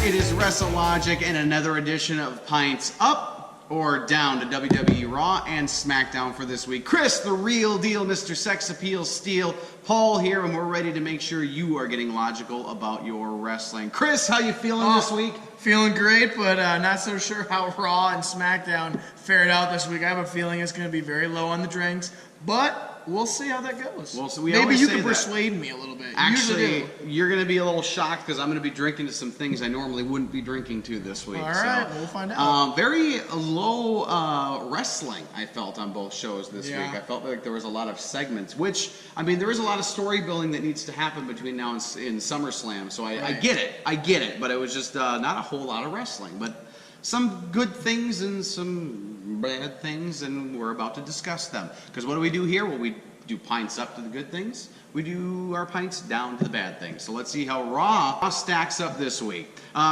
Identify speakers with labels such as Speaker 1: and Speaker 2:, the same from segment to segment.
Speaker 1: It is WrestleLogic and another edition of Pints Up or Down to WWE Raw and SmackDown for this week. Chris, the real deal, Mr. Sex Appeal Steel, Paul here, and we're ready to make sure you are getting logical about your wrestling. Chris, how you feeling this week?
Speaker 2: Feeling great, but not so sure how Raw and SmackDown fared out this week. I have a feeling it's going to be very low on the drinks, but we'll see how that goes.
Speaker 1: Well, so
Speaker 2: maybe you can persuade me a little bit.
Speaker 1: Actually, you're going to be a little shocked because I'm going to be drinking to some things I normally wouldn't be drinking to this week.
Speaker 2: All right, we'll find out.
Speaker 1: Very low wrestling, I felt, on both shows this week. I felt like there was a lot of segments, which, I mean, there is a lot of story building that needs to happen between now and in SummerSlam, so I get it, but it was just not a whole lot of wrestling. But some good things and some bad things, and we're about to discuss them. Because what do we do here? Well, we do pints up to the good things. We do our pints down to the bad things. So let's see how Raw stacks up this week.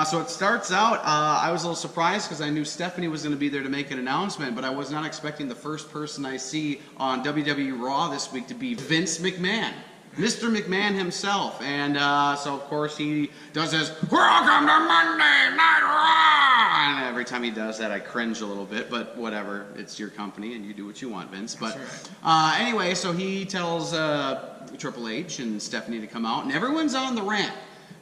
Speaker 1: So it starts out, I was a little surprised because I knew Stephanie was going to be there to make an announcement, but I was not expecting the first person I see on WWE Raw this week to be Vince McMahon. Mr. McMahon himself, and so of course he does his "Welcome to Monday Night Raw," and every time he does that I cringe a little bit, but whatever, it's your company and you do what you want, Vince. But anyway, so he tells Triple H and Stephanie to come out, and everyone's on the ramp.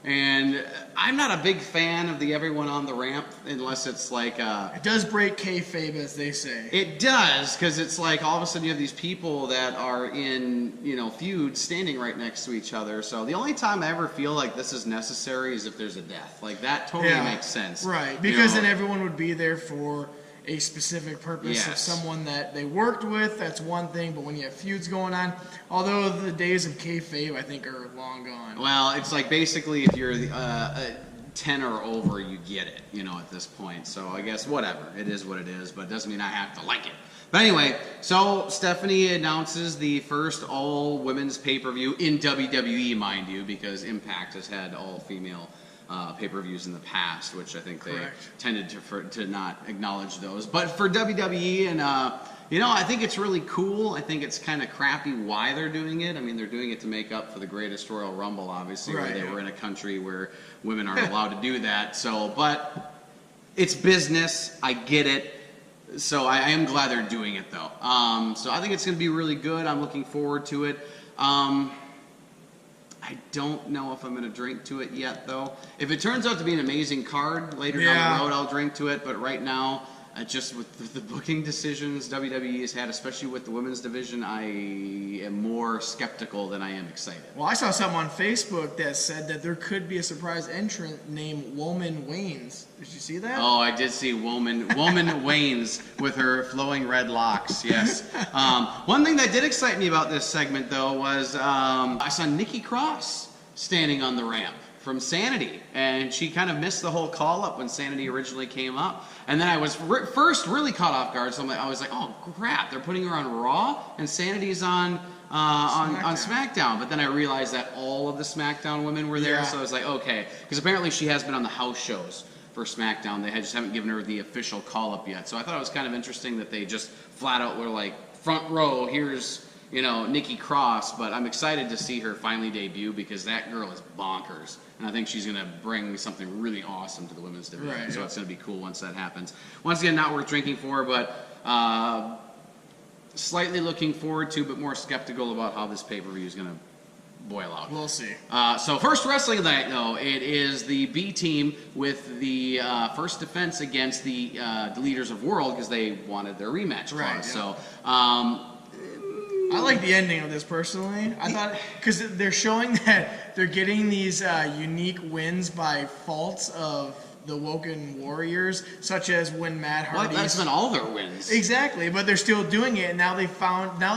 Speaker 1: And I'm not a big fan of the everyone on the ramp unless it's like
Speaker 2: it does break kayfabe, as they say.
Speaker 1: It does, because it's like all of a sudden you have these people that are in, feuds standing right next to each other. So the only time I ever feel like this is necessary is if there's a death. Like that totally makes sense.
Speaker 2: Right, because then everyone would be there for a specific purpose of someone that they worked with. That's one thing, but when you have feuds going on, although the days of kayfabe I think are long gone.
Speaker 1: Well, it's like basically if you're 10 or over, you get it, at this point. So I guess whatever, it is what it is, but it doesn't mean I have to like it. But anyway, so Stephanie announces the first all-women's pay-per-view in WWE, mind you, because Impact has had all-female pay-per-views in the past, which I think they tended to not acknowledge those. But for WWE, and I think it's really cool. I think it's kind of crappy why they're doing it. I mean, they're doing it to make up for the greatest Royal Rumble, obviously, where they were in a country where women aren't allowed to do that. So, but it's business. I get it. So I am glad they're doing it, though. So I think it's going to be really good. I'm looking forward to it. I don't know if I'm going to drink to it yet, though. If it turns out to be an amazing card later down the road, I'll drink to it. But right now, just with the booking decisions WWE has had, especially with the women's division, I am more skeptical than I am excited.
Speaker 2: Well, I saw something on Facebook that said that there could be a surprise entrant named Woman Waynes. Did you see that?
Speaker 1: Oh, I did see Woman Waynes with her flowing red locks, yes. One thing that did excite me about this segment, though, was I saw Nikki Cross standing on the ramp from Sanity, and she kind of missed the whole call-up when Sanity originally came up. And then I was first really caught off guard, so I was like, oh, crap, they're putting her on Raw, and Sanity's on SmackDown. But then I realized that all of the SmackDown women were there, so I was like, okay. Because apparently she has been on the house shows for SmackDown. They just haven't given her the official call-up yet. So I thought it was kind of interesting that they just flat out were like, front row, here's Nikki Cross, but I'm excited to see her finally debut because that girl is bonkers. And I think she's going to bring something really awesome to the women's division. So it's going to be cool once that happens. Once again, not worth drinking for, but slightly looking forward to, but more skeptical about how this pay-per-view is going to boil out.
Speaker 2: We'll see.
Speaker 1: So first wrestling of the night, though, it is the B team with the first defense against the Leaders of World because they wanted their rematch clause. So
Speaker 2: I like the ending of this personally. I thought because they're showing that they're getting these unique wins by faults of the Woken Warriors, such as when Matt Hardy.
Speaker 1: That's been all their wins.
Speaker 2: Exactly, but they're still doing it. And now they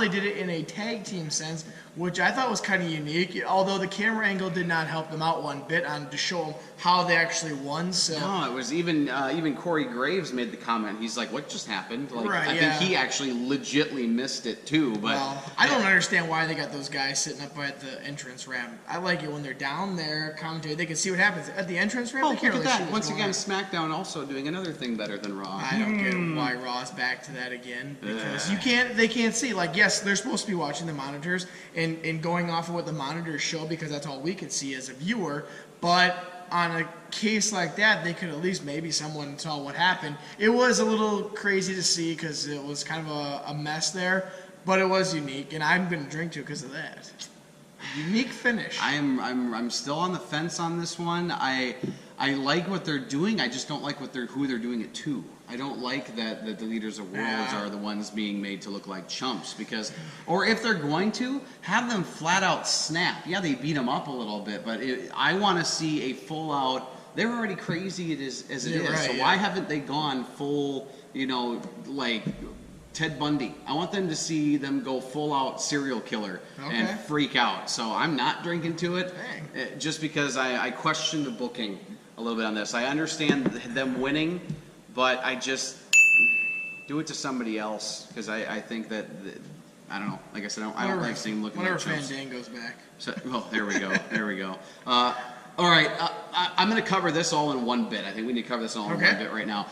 Speaker 2: did it in a tag team sense, which I thought was kind of unique. Although the camera angle did not help them out one bit on to show them how they actually won. So
Speaker 1: no, it was even Corey Graves made the comment. He's like, "What just happened?" Like, I think he actually legitly missed it too. But
Speaker 2: I don't understand why they got those guys sitting up at the entrance ramp. I like it when they're down there, commentating. They can see what happens at the entrance ramp.
Speaker 1: Look at that! Once again, SmackDown also doing another thing better than Raw.
Speaker 2: I don't get why Raw's back to that again because they can't see. Like, yes, they're supposed to be watching the monitors and going off of what the monitors show because that's all we can see as a viewer. But on a case like that, they could at least maybe someone saw what happened. It was a little crazy to see because it was kind of a mess there, but it was unique, and I'm going to drink to it because of that. Unique finish.
Speaker 1: I'm still on the fence on this one. I like what they're doing. I just don't like who they're doing it to. I don't like that the leaders of worlds are the ones being made to look like chumps or if they're going to, have them flat out snap. Yeah, they beat them up a little bit, but I want to see a full out. They're already crazy as it is.
Speaker 2: Right,
Speaker 1: so why haven't they gone full? Like Ted Bundy. I want them to see them go full out serial killer and freak out. So I'm not drinking to it, just because I question the booking a little bit on this. I understand them winning, but I just do it to somebody else because I think that I don't know. Like I said, I don't like seeing them looking like chumps.
Speaker 2: Whenever Fandango's back.
Speaker 1: So, there we go. There we go. All right, I'm going to cover this all in one bit. I think we need to cover this all in one bit right now.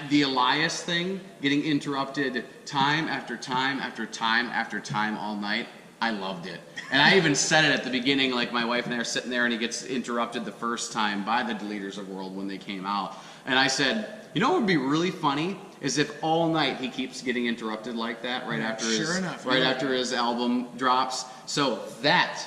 Speaker 1: The Elias thing, getting interrupted time after time after time after time all night, I loved it. And I even said it at the beginning, like my wife and I are sitting there and he gets interrupted the first time by the Leaders of World when they came out. And I said, you know what would be really funny is if all night he keeps getting interrupted like that right after his album drops. So that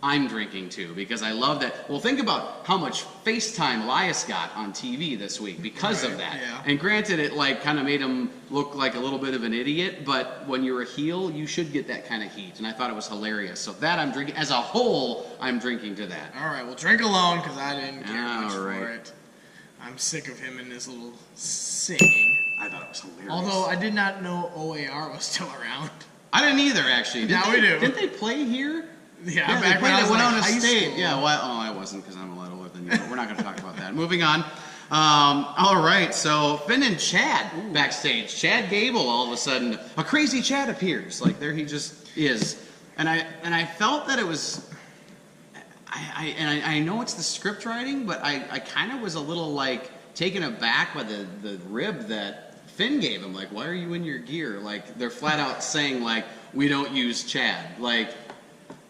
Speaker 1: I'm drinking to because I love that. Well, think about how much FaceTime Elias got on TV this week because of that.
Speaker 2: Yeah.
Speaker 1: And granted, it like kind of made him look like a little bit of an idiot, but when you're a heel, you should get that kind of heat. And I thought it was hilarious. So that I'm drinking. As a whole, I'm drinking to that.
Speaker 2: All right, well, drink alone because I didn't care much
Speaker 1: for
Speaker 2: it. I'm sick of him and his little singing.
Speaker 1: I thought it was hilarious.
Speaker 2: Although I did not know OAR was still around.
Speaker 1: I didn't either, actually.
Speaker 2: Now we do.
Speaker 1: Didn't they play here?
Speaker 2: Yeah,
Speaker 1: back when I was
Speaker 2: like
Speaker 1: on a
Speaker 2: high
Speaker 1: state.
Speaker 2: school.
Speaker 1: Yeah, well, I wasn't because I'm a lot older than you. But we're not going to talk about that. Moving on. All right, so Finn and Chad backstage. Chad Gable, all of a sudden, a crazy Chad appears. Like there he just is, and I felt that it was. I know it's the script writing, but I kind of was a little like taken aback by the rib that Finn gave him. Like, why are you in your gear? Like they're flat out saying like we don't use Chad. Like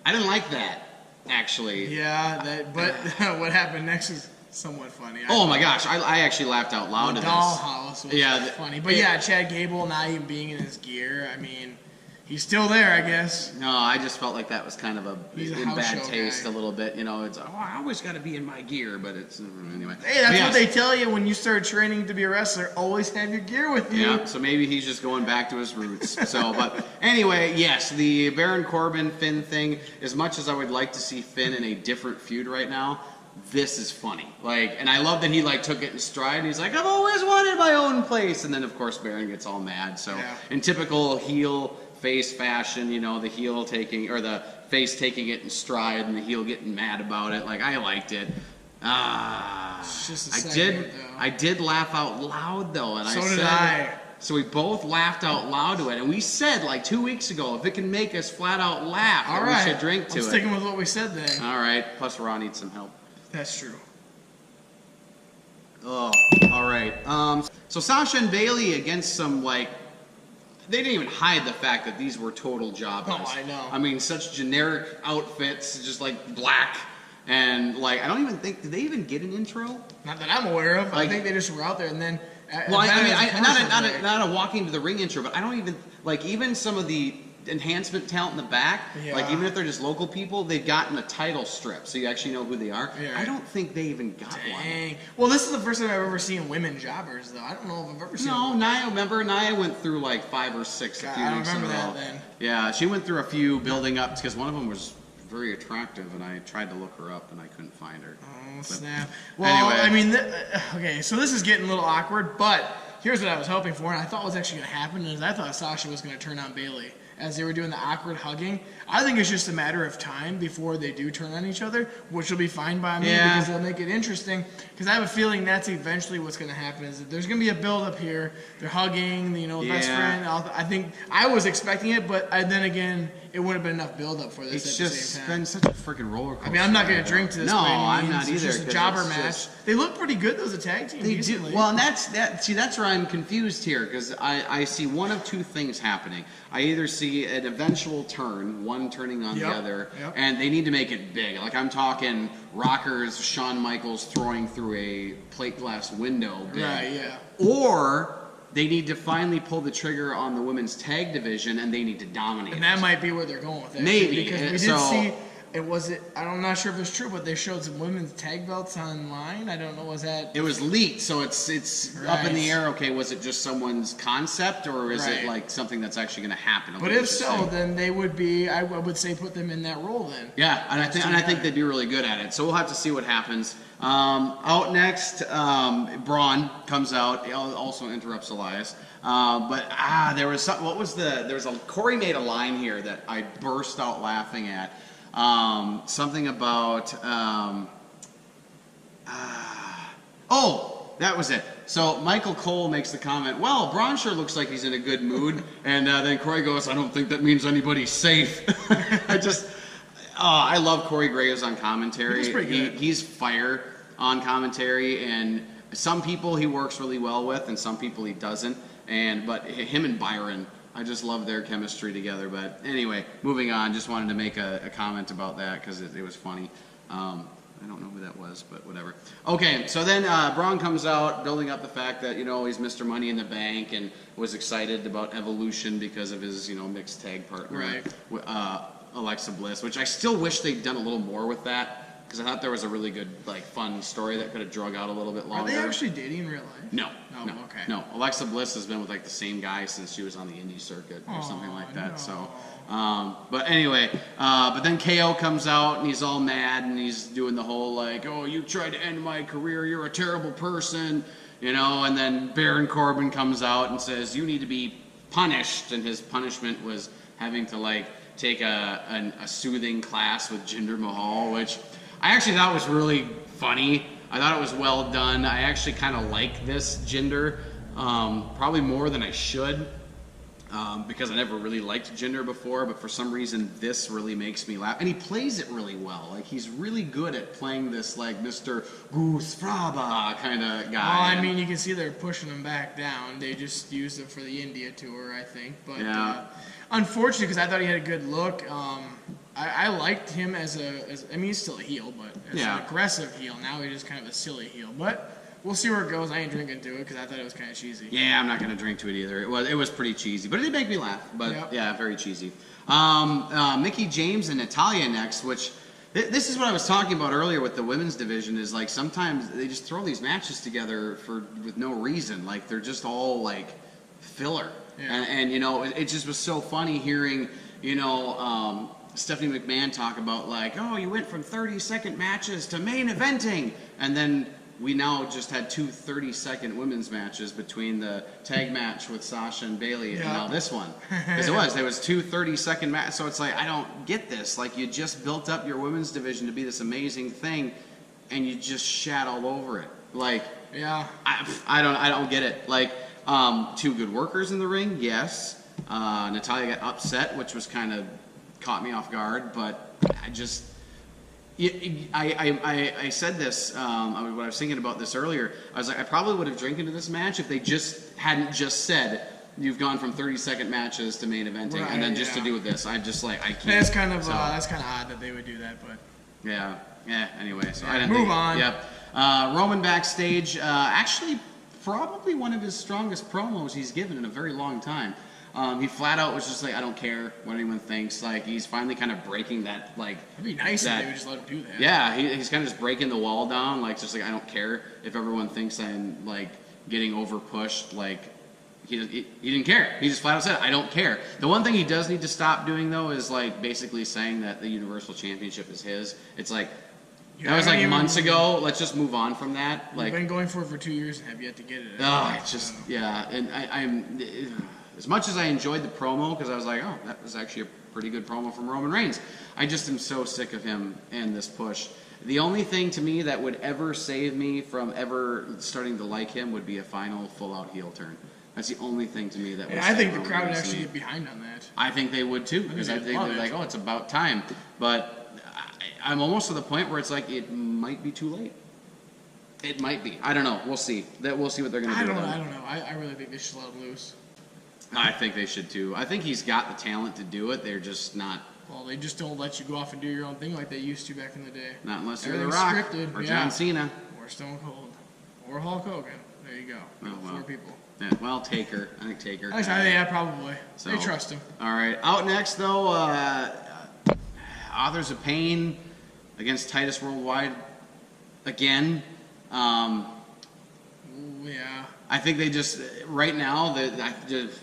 Speaker 1: I didn't like that actually.
Speaker 2: Yeah, but what happened next is somewhat funny.
Speaker 1: Oh my gosh, I actually laughed out loud
Speaker 2: the
Speaker 1: at this.
Speaker 2: Dollhouse was funny. But yeah, Chad Gable not even being in his gear. I mean, he's still there, I guess.
Speaker 1: No, I just felt like that was kind of
Speaker 2: He's a
Speaker 1: in
Speaker 2: house
Speaker 1: bad
Speaker 2: show
Speaker 1: taste
Speaker 2: guy.
Speaker 1: a little bit. It's I always got to be in my gear, but it's anyway.
Speaker 2: Hey, that's what they tell you when you start training to be a wrestler. Always have your gear with you.
Speaker 1: Yeah, so maybe he's just going back to his roots. But anyway, yes, the Baron Corbin Finn thing. As much as I would like to see Finn in a different feud right now, this is funny. And I love that he took it in stride. And he's like, I've always wanted my own place. And then of course Baron gets all mad. So in typical heel face fashion, the heel taking or the face taking it in stride and the heel getting mad about it. I liked it.
Speaker 2: It's just a segment,
Speaker 1: I did laugh out loud though, and
Speaker 2: so did I.
Speaker 1: So we both laughed out loud to it, and we said 2 weeks ago, if it can make us flat out laugh,
Speaker 2: all right,
Speaker 1: we should drink to
Speaker 2: I'm
Speaker 1: it.
Speaker 2: sticking with what we said then.
Speaker 1: All right. Plus, Raw needs some help.
Speaker 2: That's true.
Speaker 1: Oh, all right. So Sasha and Bailey against some they didn't even hide the fact that these were total jobbers.
Speaker 2: Oh, I know.
Speaker 1: I mean, such generic outfits, just black. And I don't even think, did they even get an intro?
Speaker 2: Not that I'm aware of. I think they just were out there and then.
Speaker 1: Well, not a walking to the ring intro, but I don't even even some of the enhancement talent in the back, even if they're just local people, they've gotten a title strip, so you actually know who they are. Yeah. I don't think they even got one.
Speaker 2: Well, this is the first time I've ever seen women jobbers, though. I don't know if I've ever seen.
Speaker 1: No, Nia went through 5 or 6 a few weeks in a row.
Speaker 2: I don't remember that then.
Speaker 1: Yeah, she went through a few building up because one of them was very attractive, and I tried to look her up and I couldn't find her.
Speaker 2: Oh, snap. Well, anyway. I mean, okay, so this is getting a little awkward, but here's what I was hoping for, and I thought was actually going to happen, is I thought Sasha was going to turn on Bailey as they were doing the awkward hugging. I think it's just a matter of time before they do turn on each other, which will be fine by me because they'll make it interesting. Because I have a feeling that's eventually what's going to happen is that there's going to be a build-up here. They're hugging, best friend. I think I was expecting it, but then again, it wouldn't have been enough build up for this.
Speaker 1: It's
Speaker 2: at the
Speaker 1: just
Speaker 2: same time.
Speaker 1: been such a freaking roller coaster.
Speaker 2: I mean, I'm not going to drink to this.
Speaker 1: No,
Speaker 2: by any
Speaker 1: I'm
Speaker 2: means.
Speaker 1: not either.
Speaker 2: It's just a
Speaker 1: 'cause
Speaker 2: jobber
Speaker 1: it's
Speaker 2: match.
Speaker 1: just-
Speaker 2: They look pretty good, though, as a tag team.
Speaker 1: They
Speaker 2: decently.
Speaker 1: do well, and that's where I'm confused here because I see one of two things happening. I either see an eventual turn, one turning on the other, and they need to make it big. Like I'm talking Rockers, Shawn Michaels throwing through a plate glass window, big.
Speaker 2: Right? Yeah.
Speaker 1: Or they need to finally pull the trigger on the women's tag division, and they need to dominate.
Speaker 2: And that might be where they're going with it.
Speaker 1: Maybe,
Speaker 2: because we did
Speaker 1: so-
Speaker 2: see. I'm not sure if it's true, but they showed some women's tag belts online. I don't know, was that?
Speaker 1: It was leaked, so it's up in the air. Okay, was it just someone's concept, or is it like something that's actually going to happen?
Speaker 2: But if so, then they would be. I would say put them in that role then.
Speaker 1: Yeah, and I think they'd be really good at it. So we'll have to see what happens. Out next, Braun comes out. Also interrupts Elias. There was something. Corey made a line here that I burst out laughing at. Something about that was it. So Michael Cole makes the comment, well, Braun sure looks like he's in a good mood, and then Corey goes, I don't think that means anybody's safe. I love Corey Graves on commentary.
Speaker 2: He's pretty good.
Speaker 1: He's fire on commentary, and some people he works really well with, and some people he doesn't. But him and Byron, I just love their chemistry together. But anyway, moving on. Just wanted to make a comment about that because it was funny. I don't know who that was, but whatever. Okay, so then Braun comes out, building up the fact that he's Mr. Money in the Bank and was excited about Evolution because of his mixed tag partner, Alexa Bliss. Which I still wish they'd done a little more with that. Because I thought there was a really good, fun story that could have drug out a little bit longer.
Speaker 2: Are they actually dating in real life?
Speaker 1: No.
Speaker 2: Okay.
Speaker 1: No. Alexa Bliss has been with the same guy since she was on the indie circuit or something like that. No. So, but anyway, but then KO comes out and he's all mad and he's doing the whole oh, you tried to end my career, you're a terrible person, And then Baron Corbin comes out and says you need to be punished, and his punishment was having to take a soothing class with Jinder Mahal, which I actually thought was really funny. I thought it was well done. I actually kind of like this Jinder, probably more than I should, because I never really liked Jinder before, but for some reason this really makes me laugh. And he plays it really well. He's really good at playing this Mr. Goose Fraba kind of guy.
Speaker 2: Well, I mean, you can see they're pushing him back down. They just used him for the India tour, I think. But unfortunately, because I thought he had a good look, I liked him as he's still a heel, but as an aggressive heel. Now he's just kind of a silly heel. But we'll see where it goes. I ain't drinking to it because I thought it was kind of cheesy.
Speaker 1: Yeah, I'm not going to drink to it either. It was pretty cheesy, but it did make me laugh. But very cheesy. Mickey James and Natalya next, which this is what I was talking about earlier with the women's division. Is sometimes they just throw these matches together with no reason. They're just all filler. Yeah. And it just was so funny hearing Stephanie McMahon talk about you went from 30-second matches to main eventing, and then we now just had two 30-second women's matches between the tag match with Sasha and Bayley and now this one. Because there was two 30-second matches, so it's I don't get this. You just built up your women's division to be this amazing thing, and you just shat all over it. I don't get it. Two good workers in the ring, yes. Natalya got upset, which was kind of caught me off guard, but I said this when I was thinking about this earlier. I was I probably would have drank into this match if they hadn't just said you've gone from 30-second matches to main eventing, and then just to do with this. I just I can't.
Speaker 2: That's kind of odd that they would do that, but
Speaker 1: anyway, so I didn't
Speaker 2: move on.
Speaker 1: Yep. Roman backstage, actually probably one of his strongest promos he's given in a very long time. He flat out was just I don't care what anyone thinks. He's finally kind of breaking that,
Speaker 2: It'd be nice if they would just let him do that.
Speaker 1: Yeah, he's kind of just breaking the wall down, I don't care if everyone thinks I'm, getting over pushed. He didn't care. He just flat out said, I don't care. The one thing he does need to stop doing, though, is, basically saying that the Universal Championship is his. It's that was months ago. Let's just move on from that.
Speaker 2: You've been going for it for 2 years and have yet to get it.
Speaker 1: It's just, and I'm... As much as I enjoyed the promo, because I was that was actually a pretty good promo from Roman Reigns, I just am so sick of him and this push. The only thing to me that would ever save me from ever starting to like him would be a final full-out heel turn. That's the only thing to me that.
Speaker 2: And I think the crowd would actually get behind on that.
Speaker 1: I think they would too, because I think they're like, oh, it's about time. But I'm almost to the point where it's like it might be too late. It might be. I don't know. We'll see. We'll see what they're going to do.
Speaker 2: I don't know. I really think they should let him loose.
Speaker 1: I think they should too. I think he's got the talent to do it. They're just not.
Speaker 2: Well, they just don't let you go off and do your own thing like they used to back in the day.
Speaker 1: Not unless you're The Rock
Speaker 2: scripted,
Speaker 1: or John Cena
Speaker 2: or Stone Cold or Hulk Hogan. There you go.
Speaker 1: Oh, well.
Speaker 2: 4 people.
Speaker 1: Yeah, well, Taker. I think Taker.
Speaker 2: Yeah, probably.
Speaker 1: So,
Speaker 2: they trust him.
Speaker 1: All right. Out next, though, Authors of Pain against Titus Worldwide again.
Speaker 2: Yeah.
Speaker 1: I think they just right now.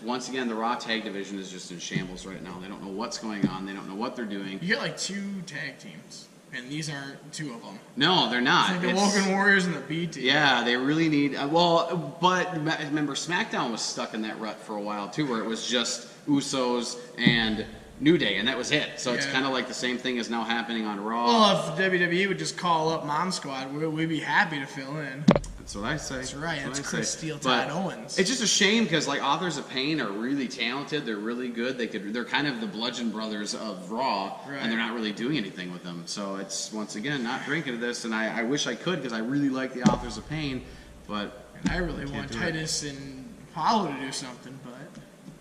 Speaker 1: Once again, the Raw tag division is just in shambles right now. They don't know what's going on. They don't know what they're doing.
Speaker 2: You get like 2 tag teams, and these aren't 2 of them.
Speaker 1: No, they're not.
Speaker 2: It's like the Woken Warriors and the B team.
Speaker 1: Yeah, they really need. But remember, SmackDown was stuck in that rut for a while too, where it was just Usos and New Day, and that was it. So it's kind of like the same thing is now happening on Raw.
Speaker 2: Well, if WWE would just call up Mom Squad, we'd be happy to fill in.
Speaker 1: That's what I say.
Speaker 2: That's right. That's Chris Steele,
Speaker 1: Todd
Speaker 2: Owens.
Speaker 1: It's just a shame because like Authors of Pain are really talented. They're really good. They're kind of the Bludgeon Brothers of Raw, and they're not really doing anything with them. So it's once again not drinking to this. And I wish I could because I really like the Authors of Pain, but
Speaker 2: and I really want Titus and Apollo to do something. But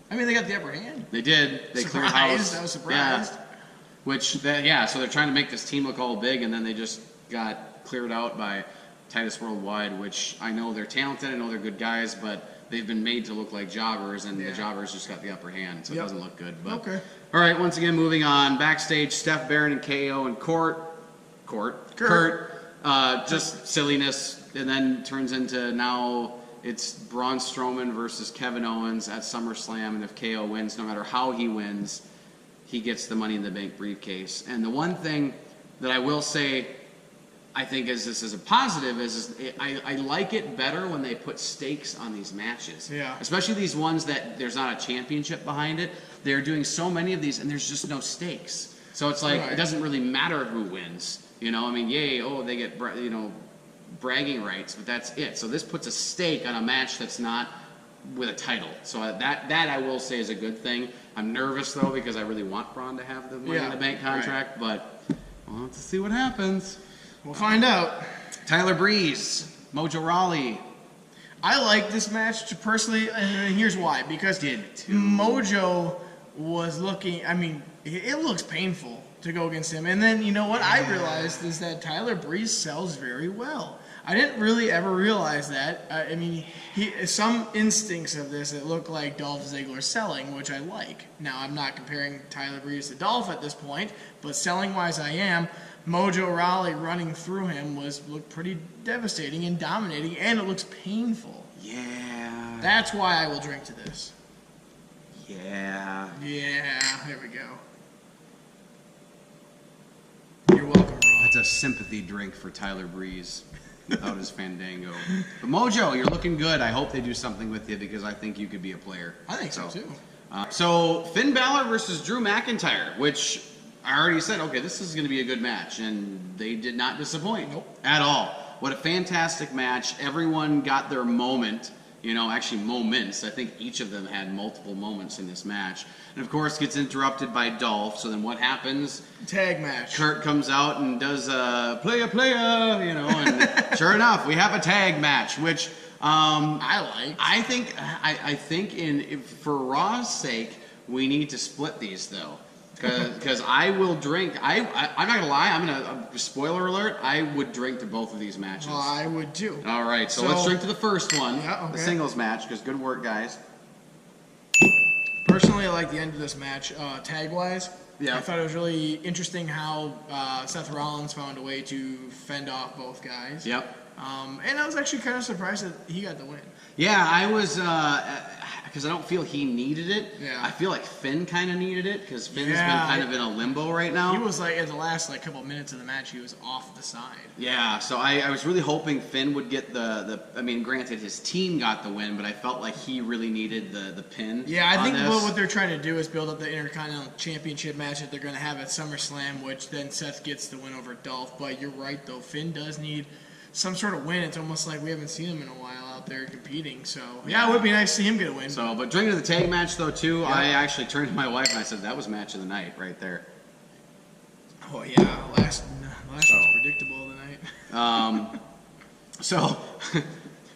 Speaker 2: I mean, they got the upper hand.
Speaker 1: They did. They cleared house.
Speaker 2: I was surprised.
Speaker 1: Yeah. So they're trying to make this team look all big, and then they just got cleared out by Titus Worldwide, which I know they're talented, I know they're good guys, but they've been made to look like jobbers, and the jobbers just got the upper hand, so it doesn't look good. But,
Speaker 2: okay.
Speaker 1: All right, once again, moving on. Backstage, Steph Barron and KO and Kurt. Just silliness, and then turns into now it's Braun Strowman versus Kevin Owens at SummerSlam, and if KO wins, no matter how he wins, he gets the Money in the Bank briefcase. And the one thing that I will say I think this is a positive I like it better when they put stakes on these matches.
Speaker 2: Yeah.
Speaker 1: Especially these ones that there's not a championship behind it. They're doing so many of these and there's just no stakes. So it's like it doesn't really matter who wins. You know, I mean, they get bragging rights, but that's it. So this puts a stake on a match that's not with a title. So that I will say is a good thing. I'm nervous though because I really want Braun to have the Money in the Bank contract, but we'll have to see what happens.
Speaker 2: We'll find out.
Speaker 1: Tyler Breeze, Mojo Rawley.
Speaker 2: I like this match personally, and here's why. Because Mojo was looking, I mean, it looks painful to go against him. And then, you know what I realized is that Tyler Breeze sells very well. I didn't really ever realize that. I mean, some instincts of this, it looked like Dolph Ziggler selling, which I like. Now, I'm not comparing Tyler Breeze to Dolph at this point, but selling-wise I am. Mojo Rawley running through him looked pretty devastating and dominating, and it looks painful.
Speaker 1: Yeah.
Speaker 2: That's why I will drink to this.
Speaker 1: Yeah.
Speaker 2: Yeah, there we go. You're welcome, Ron.
Speaker 1: That's a sympathy drink for Tyler Breeze without his Fandango. But Mojo, you're looking good. I hope they do something with you because I think you could be a player.
Speaker 2: I think so too.
Speaker 1: So Finn Balor versus Drew McIntyre, which I already said, okay, this is going to be a good match, and they did not disappoint at all. What a fantastic match. Everyone got their moment, actually moments. I think each of them had multiple moments in this match. And, of course, gets interrupted by Dolph. So then what happens?
Speaker 2: Tag match.
Speaker 1: Kurt comes out and does playa, and sure enough, we have a tag match, which
Speaker 2: I like.
Speaker 1: I think for Raw's sake, we need to split these, though. Because I will drink. I'm not gonna lie. Spoiler alert. I would drink to both of these matches.
Speaker 2: Well, I would too.
Speaker 1: All right, so let's drink to the first one,
Speaker 2: the
Speaker 1: singles match. Because good work, guys.
Speaker 2: Personally, I like the end of this match, tag wise.
Speaker 1: Yeah.
Speaker 2: I thought it was really interesting how Seth Rollins found a way to fend off both guys.
Speaker 1: Yep.
Speaker 2: And I was actually kind of surprised that he got the win.
Speaker 1: Yeah, I was. Because I don't feel he needed it.
Speaker 2: Yeah.
Speaker 1: I feel like Finn kind of needed it because Finn's been kind of in a limbo right now.
Speaker 2: He was like, in the last couple of minutes of the match, he was off the side.
Speaker 1: Yeah, so I was really hoping Finn would get I mean, granted, his team got the win, but I felt like he really needed the pin.
Speaker 2: Yeah, I think what they're trying to do is build up the Intercontinental Championship match that they're going to have at SummerSlam, which then Seth gets the win over Dolph. But you're right, though. Finn does need some sort of win. It's almost like we haven't seen him in a while out out there competing. So yeah, it would be nice to see him get a win.
Speaker 1: So, but drinking to the tag match though too, I actually turned to my wife and I said that was match of the night right there.
Speaker 2: Oh yeah, last was predictable tonight.
Speaker 1: So,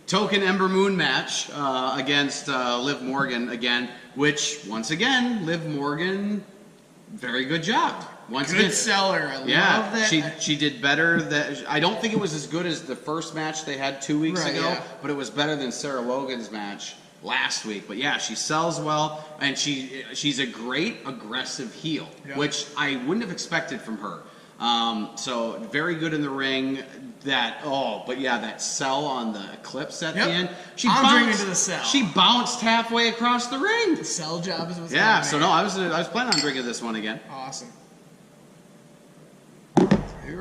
Speaker 1: token Ember Moon match against Liv Morgan again, which once again Liv Morgan, very good job. Once
Speaker 2: Good
Speaker 1: again,
Speaker 2: seller. I love that.
Speaker 1: she did better. I don't think it was as good as the first match they had 2 weeks ago,
Speaker 2: yeah.
Speaker 1: but it was better than Sarah Logan's match last week. But yeah, she sells well, and she's a great aggressive heel, which I wouldn't have expected from her. So very good in the ring. That sell on the Eclipse at the end.
Speaker 2: I'm drinking to the sell.
Speaker 1: She bounced halfway across the ring.
Speaker 2: The sell job is what's
Speaker 1: Yeah. So no, I was planning on drinking this one again.
Speaker 2: Awesome.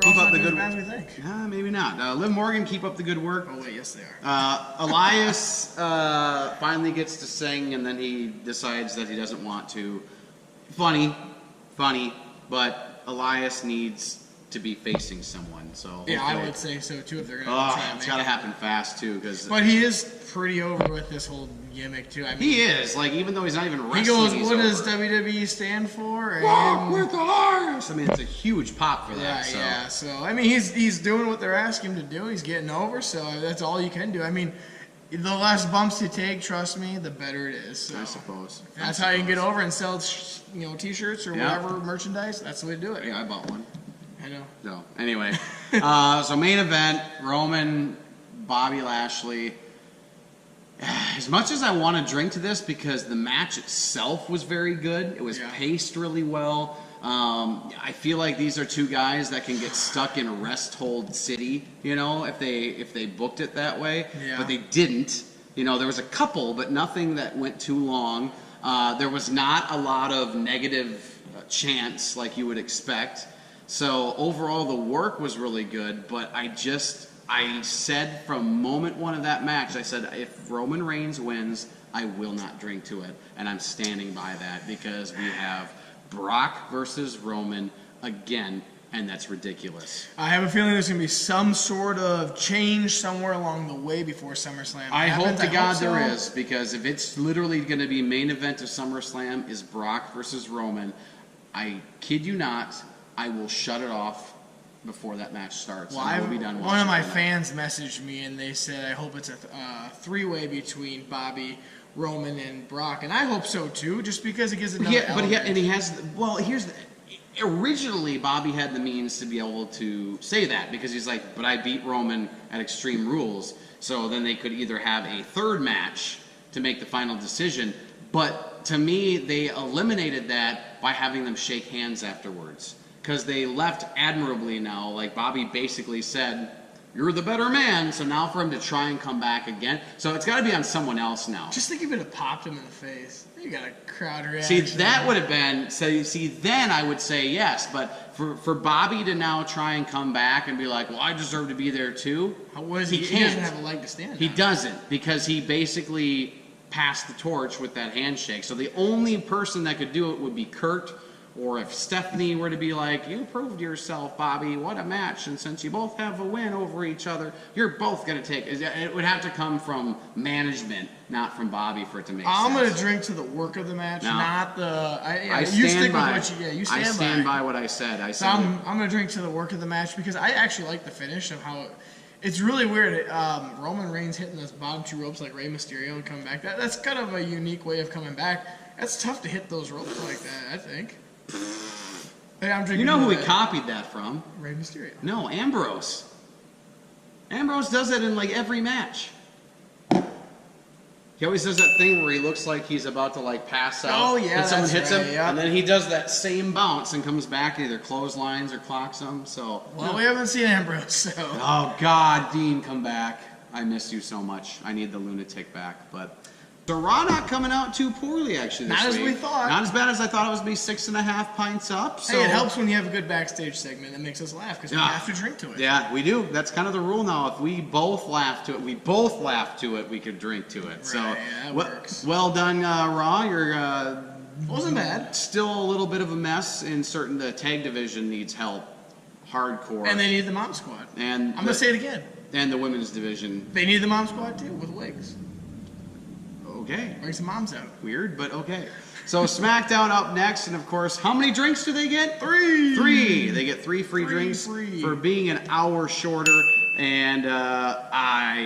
Speaker 1: Keep up the good
Speaker 2: work. We think.
Speaker 1: Maybe not. Liv Morgan, keep up the good work.
Speaker 2: Oh wait, yes they are.
Speaker 1: Elias finally gets to sing, and then he decides that he doesn't want to. Funny, but Elias needs to be facing someone. So
Speaker 2: yeah, I would say so too. If they're going to try and
Speaker 1: it's got to happen fast too,
Speaker 2: but he is pretty over with this whole gimmick too. I mean,
Speaker 1: he is even though he's not even wrestling.
Speaker 2: He goes, "What does WWE stand for?"
Speaker 1: Walk with Elias. I mean, it's a huge pop for that.
Speaker 2: Yeah. So I mean, he's doing what they're asking him to do. He's getting over. So that's all you can do. I mean, the less bumps you take, trust me, the better it is. So
Speaker 1: I suppose
Speaker 2: that's how you can get over and sell, T-shirts or whatever merchandise. That's the way to do it.
Speaker 1: Yeah, I bought one.
Speaker 2: I know.
Speaker 1: So anyway, so main event: Roman, Bobby Lashley. As much as I want to drink to this because the match itself was very good, it was paced really well. I feel like these are two guys that can get stuck in a rest hold city, if they booked it that way.
Speaker 2: Yeah.
Speaker 1: But they didn't. There was a couple, but nothing that went too long. There was not a lot of negative chants like you would expect. So overall, the work was really good, but I said from moment one of that match, I said, if Roman Reigns wins, I will not drink to it. And I'm standing by that because we have Brock versus Roman again, and that's ridiculous.
Speaker 2: I have a feeling there's going to be some sort of change somewhere along the way before SummerSlam.
Speaker 1: I hope to God there is, because if it's literally going to be main event of SummerSlam is Brock versus Roman, I kid you not, I will shut it off before that match starts.
Speaker 2: Well,
Speaker 1: I will be done.
Speaker 2: One of my fans messaged me and they said, I hope it's a three-way between Bobby, Roman, and Brock, and I hope so too, just because it gives another element.
Speaker 1: Originally, Bobby had the means to be able to say that because he's like, but I beat Roman at Extreme Rules, so then they could either have a third match to make the final decision. But to me, they eliminated that by having them shake hands afterwards. Because they left admirably now. Like Bobby basically said, you're the better man. So now for him to try and come back again. So it's got to be on someone else now.
Speaker 2: Just think if it had popped him in the face. You got a crowd reaction.
Speaker 1: See, that would have been, then I would say yes. But for Bobby to now try and come back and be like, well, I deserve to be there too.
Speaker 2: He can't. He doesn't have a leg to stand on.
Speaker 1: He doesn't, because he basically passed the torch with that handshake. So the only person that could do it would be Kurt. Or if Stephanie were to be like, you proved yourself, Bobby, what a match, and since you both have a win over each other, you're both going to take it. It would have to come from management, not from Bobby for it to make sense.
Speaker 2: I'm going to drink to the work of the match, not the...
Speaker 1: I stand by what I said.
Speaker 2: I'm going to drink to the work of the match because I actually like the finish of how... It's really weird. Roman Reigns hitting those bottom two ropes like Rey Mysterio and coming back. That's kind of a unique way of coming back. That's tough to hit those ropes like that, I think. Hey,
Speaker 1: you know who he copied that from?
Speaker 2: Rey Mysterio.
Speaker 1: No, Ambrose. Ambrose does that in like every match. He always does that thing where he looks like he's about to like pass out.
Speaker 2: Oh yeah,
Speaker 1: and someone hits him,
Speaker 2: yeah.
Speaker 1: and then he does that same bounce and comes back and either clotheslines or clocks him. So
Speaker 2: we haven't seen Ambrose. So.
Speaker 1: Oh God, Dean, come back! I miss you so much. I need the lunatic back, but. So Raw not coming out too poorly, actually, this week.
Speaker 2: Not as we thought.
Speaker 1: Not as bad as I thought it was going to be 6.5 pints up. So.
Speaker 2: Hey, it helps when you have a good backstage segment that makes us laugh, because we have to drink to it.
Speaker 1: Yeah, we do. That's kind of the rule now. If we both laugh to it, we could drink to it.
Speaker 2: Right,
Speaker 1: so,
Speaker 2: that works.
Speaker 1: Well done, Raw. You're
Speaker 2: wasn't bad.
Speaker 1: Still a little bit of a mess in certain. The tag division needs help. Hardcore.
Speaker 2: And they need the Mom Squad.
Speaker 1: And
Speaker 2: I'm going to say it again.
Speaker 1: And the women's division.
Speaker 2: They need the mom squad too, with wigs.
Speaker 1: Okay.
Speaker 2: Bring some moms out.
Speaker 1: Weird, but okay. So SmackDown up next, and of course, how many drinks do they get?
Speaker 2: 3.
Speaker 1: 3. They get 3 free drinks for being an hour shorter. And I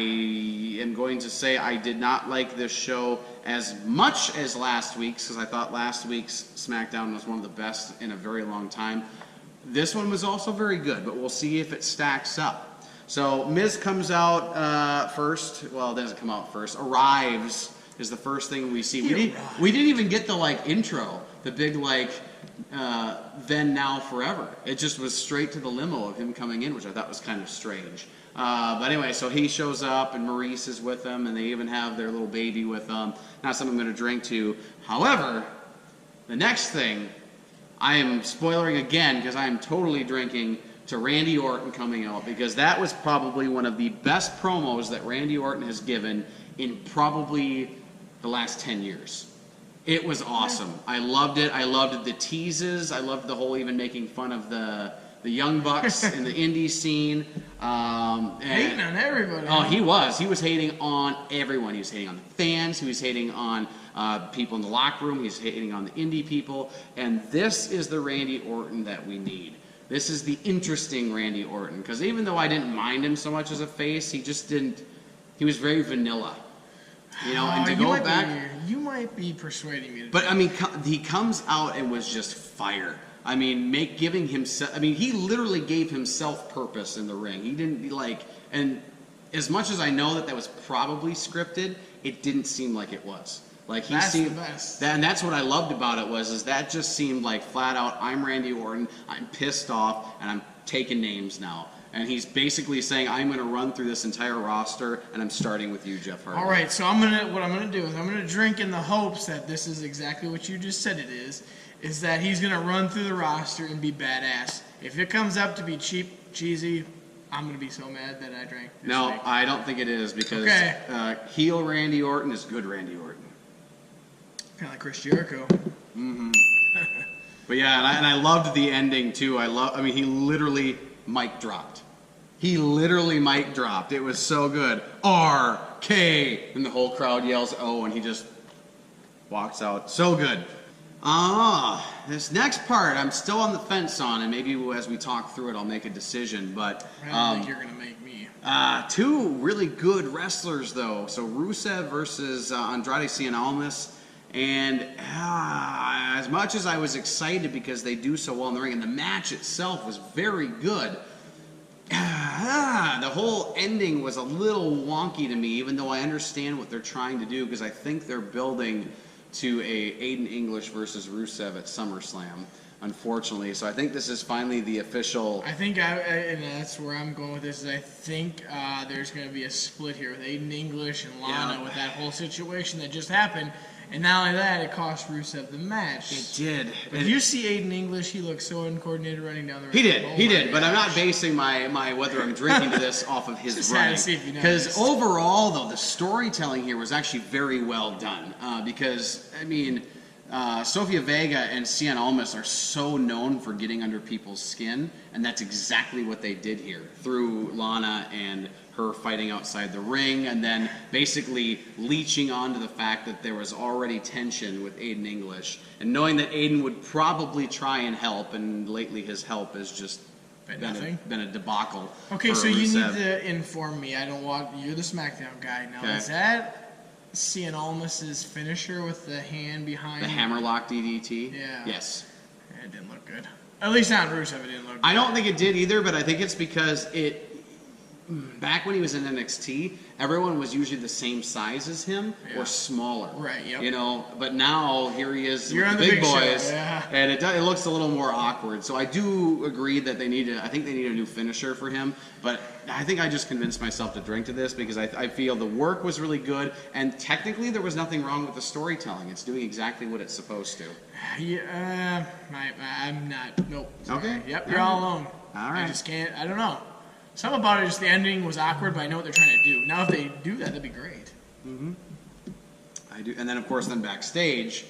Speaker 1: am going to say I did not like this show as much as last week's, because I thought last week's SmackDown was one of the best in a very long time. This one was also very good, but we'll see if it stacks up. So Miz comes out first. Well, doesn't come out first. Arrives is the first thing we see. We didn't even get the intro, the big then, now, forever. It just was straight to the limo of him coming in, which I thought was kind of strange. But anyway, so he shows up, and Maurice is with them, and they even have their little baby with them. Not something I'm going to drink to. However, the next thing, I am spoiling again because I am totally drinking to Randy Orton coming out, because that was probably one of the best promos that Randy Orton has given in probably the last 10 years. It was awesome. I loved it. I loved the teases. I loved the whole even making fun of the Young Bucks in the indie scene.
Speaker 2: Hating on everybody.
Speaker 1: Oh, he was. He was hating on everyone. He was hating on the fans. He was hating on people in the locker room. He was hating on the indie people. And this is the Randy Orton that we need. This is the interesting Randy Orton. Because even though I didn't mind him so much as a face, he just didn't. He was very vanilla. And to go back,
Speaker 2: you might be persuading me.
Speaker 1: But I mean, he comes out and was just fire. I mean, giving himself. I mean, he literally gave himself purpose in the ring. He didn't and as much as I know that was probably scripted, it didn't seem like it was.
Speaker 2: That's the best.
Speaker 1: And that's what I loved about it is that just seemed like flat out. I'm Randy Orton. I'm pissed off, and I'm taking names now. And he's basically saying, I'm going to run through this entire roster, and I'm starting with you, Jeff Hardy.
Speaker 2: All right, so what I'm going to do is I'm going to drink in the hopes that this is exactly what you just said it is that he's going to run through the roster and be badass. If it comes up to be cheap, cheesy, I'm going to be so mad that I drank this
Speaker 1: No,
Speaker 2: thing.
Speaker 1: I don't think it is, because heel Randy Orton is good Randy Orton.
Speaker 2: Kind of like Chris Jericho.
Speaker 1: Mm-hmm. But yeah, and I loved the ending, too. I mean, he literally mic dropped. He literally mic dropped. It was so good. R.K. And the whole crowd yells, oh, and he just walks out. So good. This next part, I'm still on the fence on, and maybe as we talk through it, I'll make a decision. But
Speaker 2: I don't think you're going to make me.
Speaker 1: 2 really good wrestlers, though. So Rusev versus Andrade Cien Almas. And as much as I was excited because they do so well in the ring, and the match itself was very good, the whole ending was a little wonky to me, even though I understand what they're trying to do, because I think they're building to a Aiden English versus Rusev at SummerSlam, unfortunately. So I think this is finally the official...
Speaker 2: I think, and that's where I'm going with this, is I think there's going to be a split here with Aiden English and Lana with that whole situation that just happened. And not only that, it cost Rusev the match.
Speaker 1: It did.
Speaker 2: But if you see Aiden English, he looks so uncoordinated running down the ring.
Speaker 1: He did. But I'm not basing my whether I'm drinking to this off of his running. Because overall, though, the storytelling here was actually very well done. Because, I mean, Sofia Vega and Cien Almas are so known for getting under people's skin, and that's exactly what they did here through Lana and her fighting outside the ring, and then basically leeching onto the fact that there was already tension with Aiden English, and knowing that Aiden would probably try and help, and lately his help has just been a debacle.
Speaker 2: Okay, so you need to inform me. You're the SmackDown guy now. Okay. Is that Cien Almas's finisher with the hand behind
Speaker 1: the hammerlock DDT?
Speaker 2: Yeah.
Speaker 1: Yes.
Speaker 2: It didn't look good. At least on Rusev, it didn't look good.
Speaker 1: I don't think it did either, but I think it's because back when he was in NXT, everyone was usually the same size as him or smaller.
Speaker 2: Right, yep.
Speaker 1: But now here he is
Speaker 2: with
Speaker 1: the
Speaker 2: big
Speaker 1: boys,
Speaker 2: show,
Speaker 1: and it looks a little more awkward. So I do agree that I think they need a new finisher for him, but I think I just convinced myself to drink to this because I feel the work was really good, and technically there was nothing wrong with the storytelling. It's doing exactly what it's supposed to.
Speaker 2: Yeah, I'm not. Nope. Sorry.
Speaker 1: Okay.
Speaker 2: Yep, you're all alone.
Speaker 1: All right.
Speaker 2: I just can't. I don't know. Something about it, just the ending was awkward, but I know what they're trying to do. Now, if they do that, that'd be great.
Speaker 1: Mm-hmm. I do, and then of course, backstage,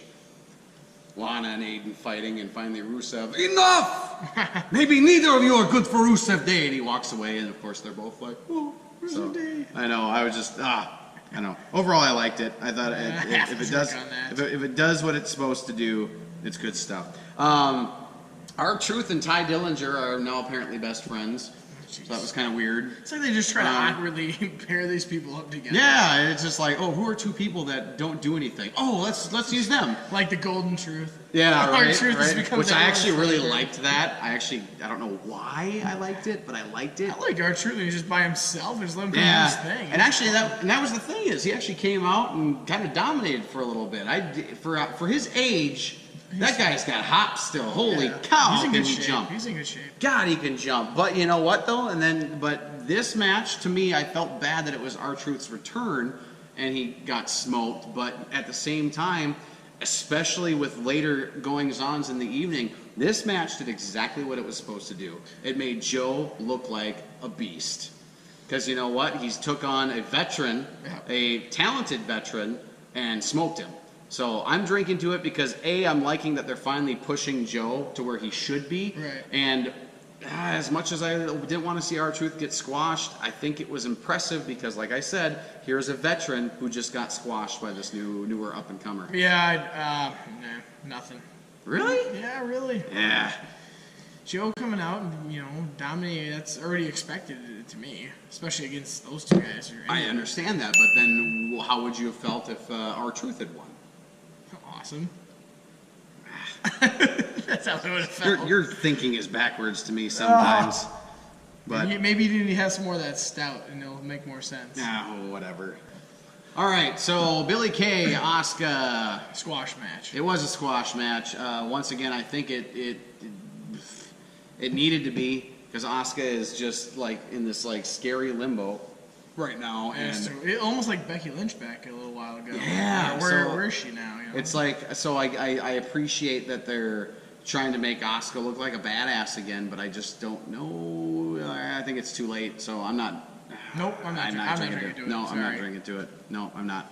Speaker 1: Lana and Aiden fighting, and finally Rusev, enough! Maybe neither of you are good for Rusev Day, and he walks away, and of course they're both like, oh. So I know. I was just I know. Overall, I liked it. I thought if it does what it's supposed to do, it's good stuff. R-Truth and Ty Dillinger are now apparently best friends. So that was kind of weird.
Speaker 2: It's like they just try to awkwardly pair these people up together.
Speaker 1: Yeah, it's just like, who are two people that don't do anything? Oh, let's use them.
Speaker 2: Like the Golden Truth.
Speaker 1: Yeah, right. Which I actually really
Speaker 2: favorite.
Speaker 1: liked that. I don't know why I liked it, but I liked it.
Speaker 2: I like R-Truth when he's just by himself. Just let him come do his thing.
Speaker 1: And actually, that was the thing is he actually came out and kind of dominated for a little bit. For his age. That guy's got hops still. Holy cow!
Speaker 2: He's in good
Speaker 1: shape. Jump.
Speaker 2: He's in good shape.
Speaker 1: God, he can jump. But you know what though? But this match to me, I felt bad that it was R-Truth's return and he got smoked. But at the same time, especially with later goings-ons in the evening, this match did exactly what it was supposed to do. It made Joe look like a beast. Because you know what? He's took on a veteran, a talented veteran, and smoked him. So I'm drinking to it because I'm liking that they're finally pushing Joe to where he should be.
Speaker 2: Right.
Speaker 1: And as much as I didn't want to see R-Truth get squashed, I think it was impressive because, like I said, here's a veteran who just got squashed by this newer up-and-comer.
Speaker 2: Yeah, nothing.
Speaker 1: Really?
Speaker 2: Yeah, really.
Speaker 1: Yeah.
Speaker 2: Joe coming out and, dominating, that's already expected to me, especially against those two guys.
Speaker 1: I understand that, but then how would you have felt if R-Truth had won?
Speaker 2: Awesome. That's how I would have felt.
Speaker 1: Your thinking is backwards to me sometimes. But
Speaker 2: maybe you need to have some more of that stout, and it'll make more sense.
Speaker 1: No, whatever. All right, so Billy Kay, Asuka.
Speaker 2: Squash match.
Speaker 1: It was a squash match. Once again, I think it needed to be because Asuka is just like in this like scary limbo right now, and
Speaker 2: almost like Becky Lynch back a little while ago.
Speaker 1: Yeah,
Speaker 2: where is she now?
Speaker 1: It's like I appreciate that they're trying to make Asuka look like a badass again, but I just don't know. I think it's too late, so I'm not.
Speaker 2: Nope, I'm not drinking to it.
Speaker 1: No, I'm not drinking to it. No, I'm not.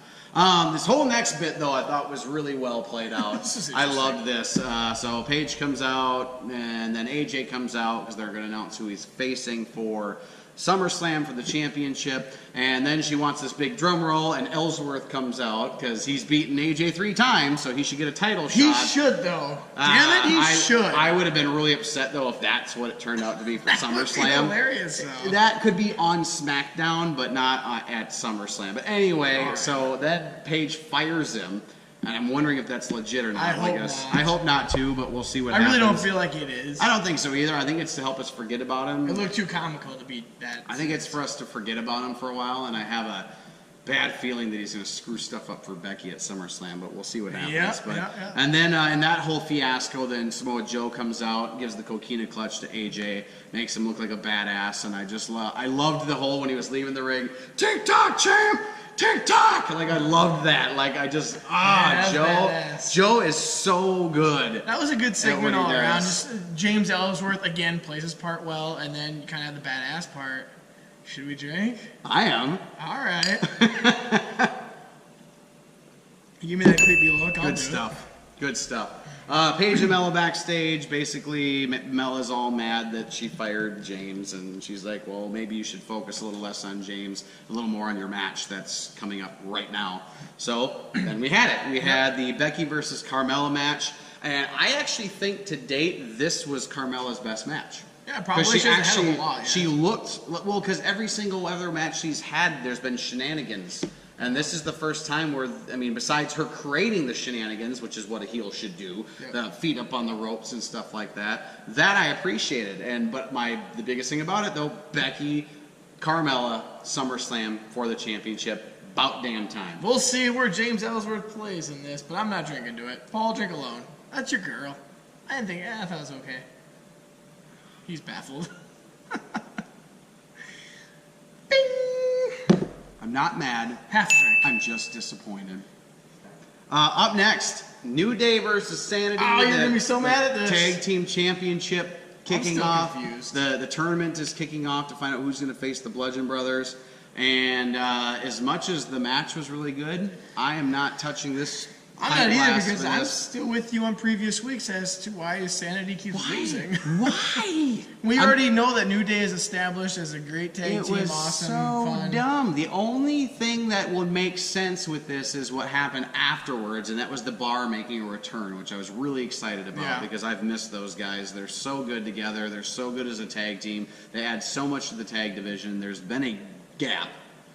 Speaker 1: This whole next bit, though, I thought was really well played out. I loved this. So Paige comes out, and then AJ comes out because they're going to announce who he's facing for SummerSlam for the championship, and then she wants this big drum roll, and Ellsworth comes out because he's beaten AJ 3 times, so he should get a title shot.
Speaker 2: He should, though. Damn it, he should.
Speaker 1: I would have been really upset, though, if that's what it turned out to be for SummerSlam.
Speaker 2: Hilarious, though.
Speaker 1: That could be on SmackDown, but not at SummerSlam. But anyway, so that Paige fires him. And I'm wondering if that's legit or not. I hope not too, but we'll see what happens.
Speaker 2: I really don't feel like it is.
Speaker 1: I don't think so either. I think it's to help us forget about him.
Speaker 2: It looked too comical to be that.
Speaker 1: I think it's for us to forget about him for a while, and I have a bad feeling that he's going to screw stuff up for Becky at SummerSlam, but we'll see what happens.
Speaker 2: Yeah.
Speaker 1: And then in that whole fiasco, then Samoa Joe comes out, gives the coquina clutch to AJ, makes him look like a badass, and I loved the whole when he was leaving the ring, TikTok champ! TikTok! Like, I loved that. Like, I just, Joe is so good.
Speaker 2: That was a good segment all around. Just James Ellsworth, again, plays his part well, and then you kind of have the badass part. Should we drink?
Speaker 1: I am.
Speaker 2: All right. You give me that creepy look.
Speaker 1: Good stuff. Good stuff. Paige and Mella backstage. Basically, Mella's all mad that she fired James, and she's like, well, maybe you should focus a little less on James, a little more on your match that's coming up right now. So then we had it. We had the Becky versus Carmella match, and I actually think to date this was Carmella's best match.
Speaker 2: Yeah, probably.
Speaker 1: She looked, well, because every single other match she's had, there's been shenanigans. And this is the first time where, I mean, besides her creating the shenanigans, which is what a heel should do, the feet up on the ropes and stuff like that, that I appreciated. But the biggest thing about it, though, Becky, Carmella, SummerSlam for the championship, about damn time.
Speaker 2: We'll see where James Ellsworth plays in this, but I'm not drinking to it. Paul, drink alone. That's your girl. I thought it was okay. He's baffled. Bing!
Speaker 1: I'm not mad.
Speaker 2: Half drink.
Speaker 1: I'm just disappointed. Up next, New Day versus Sanity.
Speaker 2: Oh, you're going to be so mad at this.
Speaker 1: Tag Team Championship kicking off.
Speaker 2: Confused.
Speaker 1: The tournament is kicking off to find out who's going to face the Bludgeon Brothers. And as much as the match was really good, I am not touching this
Speaker 2: I'm not either because I'm still with you on previous weeks as to why Sanity keeps losing.
Speaker 1: Why?
Speaker 2: We already know that New Day is established as a great tag team.
Speaker 1: It was
Speaker 2: awesome,
Speaker 1: so
Speaker 2: fun.
Speaker 1: dumb. The only thing that would make sense with this is what happened afterwards, and that was the Bar making a return, which I was really excited about because I've missed those guys. They're so good together. They're so good as a tag team. They add so much to the tag division. There's been a gap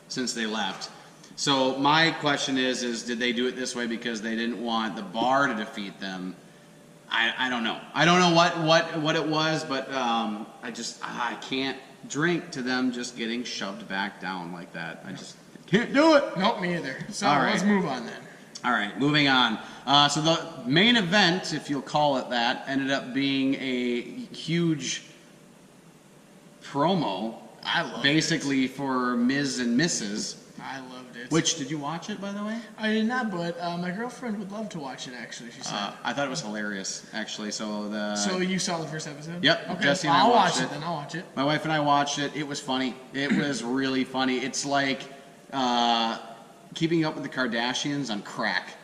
Speaker 1: since they left. So my question is did they do it this way because they didn't want the Bar to defeat them? I don't know. I don't know what it was, but I can't drink to them just getting shoved back down like that. I just can't do it.
Speaker 2: Nope, me either. So
Speaker 1: All right.
Speaker 2: let's move on then.
Speaker 1: All right, moving on. So the main event, if you'll call it that, ended up being a huge promo.
Speaker 2: I love
Speaker 1: basically for Ms. and Mrs.
Speaker 2: I loved it.
Speaker 1: Which, did you watch it, by the way?
Speaker 2: I did not, but my girlfriend would love to watch it, actually, she said.
Speaker 1: I thought it was hilarious, actually. So
Speaker 2: you saw the first episode?
Speaker 1: Yep.
Speaker 2: Okay,
Speaker 1: Jesse and I
Speaker 2: I'll
Speaker 1: watched
Speaker 2: watch it then. I'll watch it.
Speaker 1: My wife and I watched it. It was funny. It was really funny. It's like keeping up with the Kardashians on crack.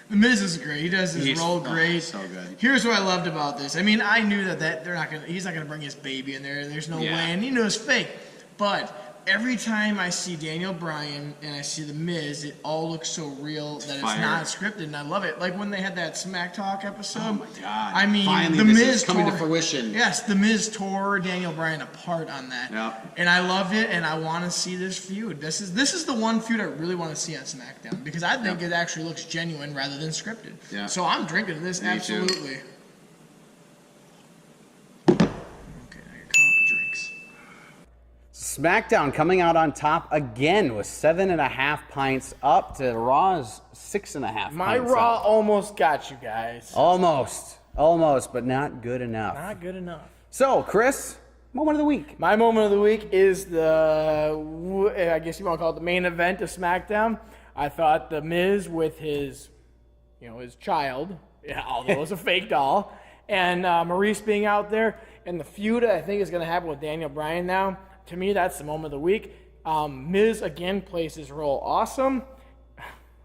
Speaker 2: The Miz is great. He does his role great.
Speaker 1: So good.
Speaker 2: Here's what I loved about this. I mean, I knew that he's not gonna bring his baby in there. There's no way, and he knew it's fake. But every time I see Daniel Bryan and I see the Miz, it all looks so real that it's not scripted, and I love it. Like when they had that Smack Talk episode.
Speaker 1: Oh my God!
Speaker 2: I mean,
Speaker 1: finally,
Speaker 2: the
Speaker 1: this
Speaker 2: Miz
Speaker 1: is coming to fruition.
Speaker 2: Yes, the Miz tore Daniel Bryan apart on that.
Speaker 1: Yep.
Speaker 2: And I loved it, and I want to see this feud. This is the one feud I really want to see on SmackDown because I think it actually looks genuine rather than scripted.
Speaker 1: Yeah.
Speaker 2: So I'm drinking this absolutely.
Speaker 3: SmackDown coming out on top again with 7.5 pints up to Raw's 6.5 pints.
Speaker 4: My Raw almost got you guys.
Speaker 3: Almost, but not good enough.
Speaker 4: Not good enough.
Speaker 3: So, Chris, moment of the week.
Speaker 4: My moment of the week is I guess you want to call it the main event of SmackDown. I thought The Miz with his child, although it was a fake doll, and Maurice being out there, and the feud I think is going to happen with Daniel Bryan now. To me, that's the moment of the week. Miz, again, plays his role awesome.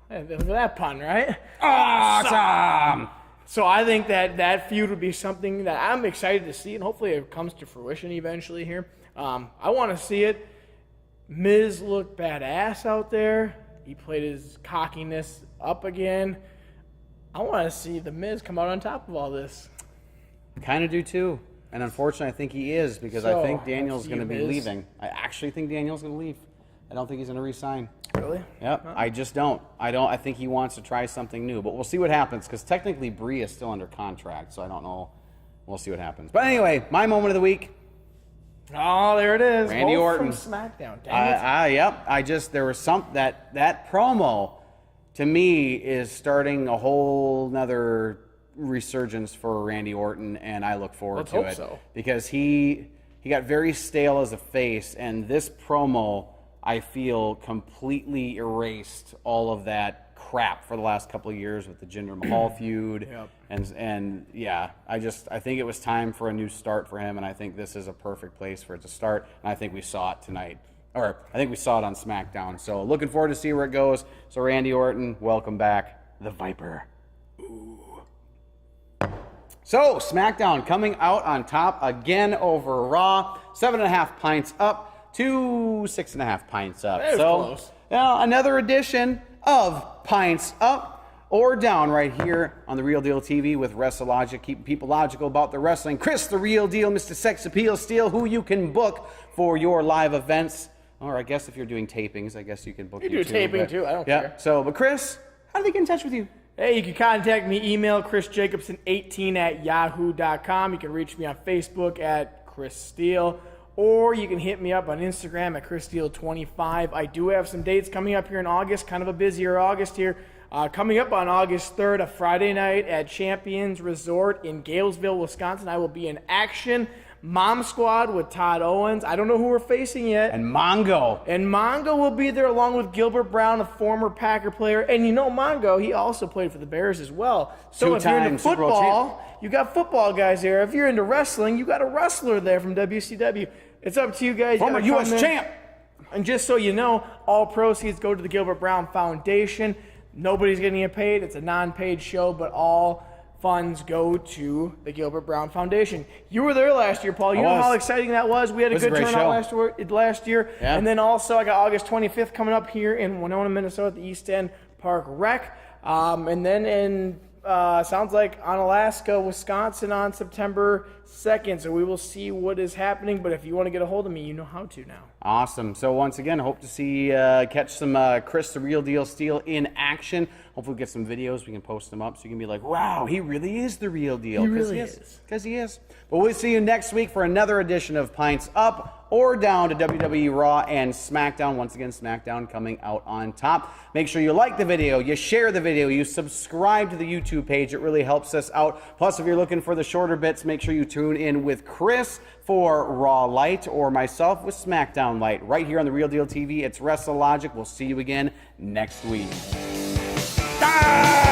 Speaker 4: Look at that pun, right?
Speaker 3: Awesome!
Speaker 4: So I think that feud would be something that I'm excited to see, and hopefully it comes to fruition eventually here. I want to see it. Miz looked badass out there. He played his cockiness up again. I want to see the Miz come out on top of all this.
Speaker 3: Kind of do too. And unfortunately, I think he is because I think Daniel's going to be
Speaker 4: Miz.
Speaker 3: leaving. I actually think Daniel's going to leave. I don't think he's going to re-sign.
Speaker 4: Really?
Speaker 3: Yep. I just don't. I think he wants to try something new. But we'll see what happens because technically Brie is still under contract, so I don't know. We'll see what happens. But anyway, my moment of the week.
Speaker 4: Oh, there it is.
Speaker 3: Randy
Speaker 4: Both
Speaker 3: Orton.
Speaker 4: from SmackDown. Dang it.
Speaker 3: Yep. There was that promo to me is starting a whole nother resurgence for Randy Orton, and I look forward to it
Speaker 4: so.
Speaker 3: because he got very stale as a face, and this promo I feel completely erased all of that crap for the last couple of years with the Jinder Mahal feud.
Speaker 4: Yep.
Speaker 3: And I think it was time for a new start for him, and I think this is a perfect place for it to start, and I think we saw it tonight. Or I think we saw it on SmackDown. So looking forward to see where it goes. So Randy Orton, welcome back, the Viper. So, SmackDown coming out on top again over Raw. 7.5 pints up to 6.5 pints up.
Speaker 4: That was close.
Speaker 3: Another edition of Pints Up or Down right here on The Real Deal TV with WrestleLogic, keeping people logical about the wrestling. Chris, The Real Deal, Mr. Sex Appeal Steel, who you can book for your live events. Or I guess if you're doing tapings, I guess you can book
Speaker 4: You do taping too, I don't care.
Speaker 3: So, but Chris, how do they get in touch with you?
Speaker 4: Hey, you can contact me, email chrisjacobson18@yahoo.com. You can reach me on Facebook at Chris Steele, or you can hit me up on Instagram at ChrisSteele25. I do have some dates coming up here in August, kind of a busier August here. Coming up on August 3rd, a Friday night at Champions Resort in Galesville, Wisconsin. I will be in action. Mom Squad with Todd Owens. I don't know who we're facing yet.
Speaker 3: And Mongo.
Speaker 4: And Mongo will be there along with Gilbert Brown, a former Packer player. And you know Mongo, he also played for the Bears as well. So if you're into
Speaker 3: Super Bowl
Speaker 4: football, you got football guys there. If you're into wrestling, you got a wrestler there from WCW. It's up to you guys.
Speaker 3: Former U.S. champ.
Speaker 4: And just so you know, all proceeds go to the Gilbert Brown Foundation. Nobody's going to get paid. It's a non-paid show, but all funds go to the Gilbert Brown Foundation. You were there last year, Paul. You know how exciting that was? We had a good turnout last year.
Speaker 3: Yeah.
Speaker 4: And then also I got August 25th coming up here in Winona, Minnesota at the East End Park Rec. And then in sounds like on Alaska, Wisconsin on September 2nd. So we will see what is happening. But if you want to get a hold of me, you know how to now.
Speaker 3: Awesome. So once again, hope to see catch some Chris the Real Deal Steel in action. Hopefully we'll get some videos. We can post them up so you can be like, wow, he really is the real deal.
Speaker 4: He really is.
Speaker 3: Because he is. But we'll see you next week for another edition of Pints Up or Down to WWE Raw and SmackDown. Once again, SmackDown coming out on top. Make sure you like the video, you share the video, you subscribe to the YouTube page. It really helps us out. Plus, if you're looking for the shorter bits, make sure you tune in with Chris for Raw Light or myself with SmackDown Light. Right here on The Real Deal TV, it's WrestleLogic. We'll see you again next week. Ah!